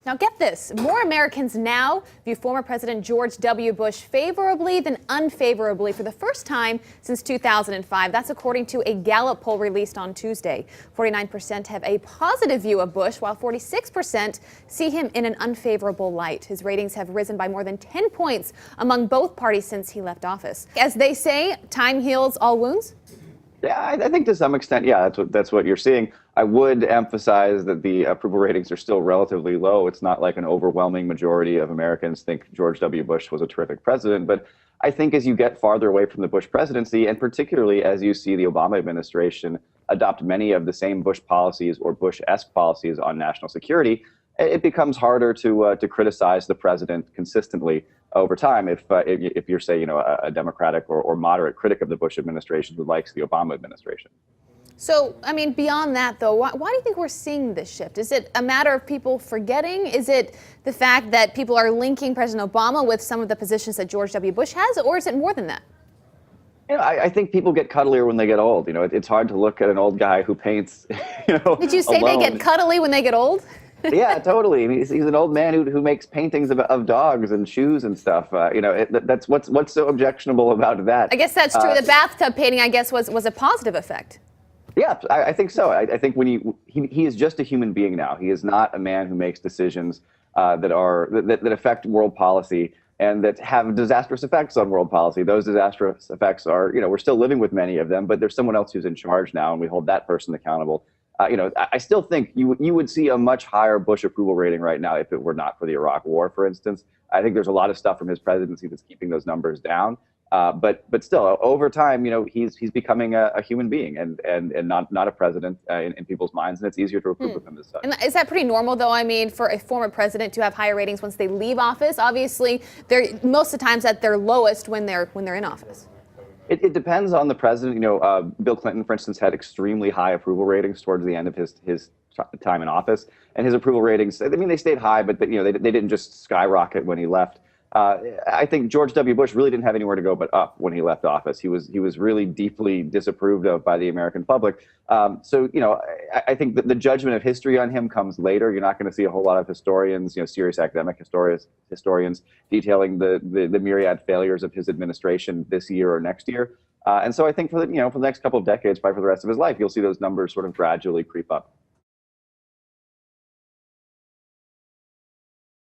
Now get this, more Americans now view former President George W. Bush favorably than unfavorably for the first time since 2005. That's according to a Gallup poll released on Tuesday. 49% have a positive view of Bush, while 46% see him in an unfavorable light. His ratings have risen by more than 10 points among both parties since he left office. As they say, time heals all wounds. Yeah, I think to some extent, yeah, that's what you're seeing. I would emphasize that the approval ratings are still relatively low. It's not like an overwhelming majority of Americans think George W. Bush was a terrific president. But I think as you get farther away from the Bush presidency, and particularly as you see the Obama administration adopt many of the same Bush policies or Bush-esque policies on national security, it becomes harder to criticize the president consistently over time if you're, say, a Democratic or moderate critic of the Bush administration who likes the Obama administration. So, I mean, beyond that, though, why do you think we're seeing this shift? Is it a matter of people forgetting? Is it the fact that people are linking President Obama with some of the positions that George W. Bush has, or is it more than that? I think people get cuddlier when they get old. It's hard to look at an old guy who paints, Did you say alone. They get cuddly when they get old? Yeah, totally. I mean, he's an old man who makes paintings of dogs and shoes and stuff. That's what's so objectionable about that. I guess that's true. The bathtub painting, I guess, was a positive effect. Yeah, I think so. I think when he is just a human being now. He is not a man who makes decisions that affect world policy and that have disastrous effects on world policy. Those disastrous effects are, we're still living with many of them, but there's someone else who's in charge now, and we hold that person accountable. I still think you would see a much higher Bush approval rating right now if it were not for the Iraq War, for instance. I think there's a lot of stuff from his presidency that's keeping those numbers down. But still, over time, he's becoming a human being and not a president in people's minds, and it's easier to approve of him as such. And is that pretty normal, though? I mean, for a former president to have higher ratings once they leave office? Obviously, they're most of the times at their lowest when they're in office. It depends on the president. Bill Clinton, for instance, had extremely high approval ratings towards the end of his time in office, and his approval ratings, I mean, they stayed high, but they didn't just skyrocket when he left. I think George W. Bush really didn't have anywhere to go but up when he left office. He was really deeply disapproved of by the American public. So I think that the judgment of history on him comes later. You're not going to see a whole lot of historians, serious academic historians detailing the myriad failures of his administration this year or next year. And so I think for the next couple of decades, probably for the rest of his life, you'll see those numbers sort of gradually creep up.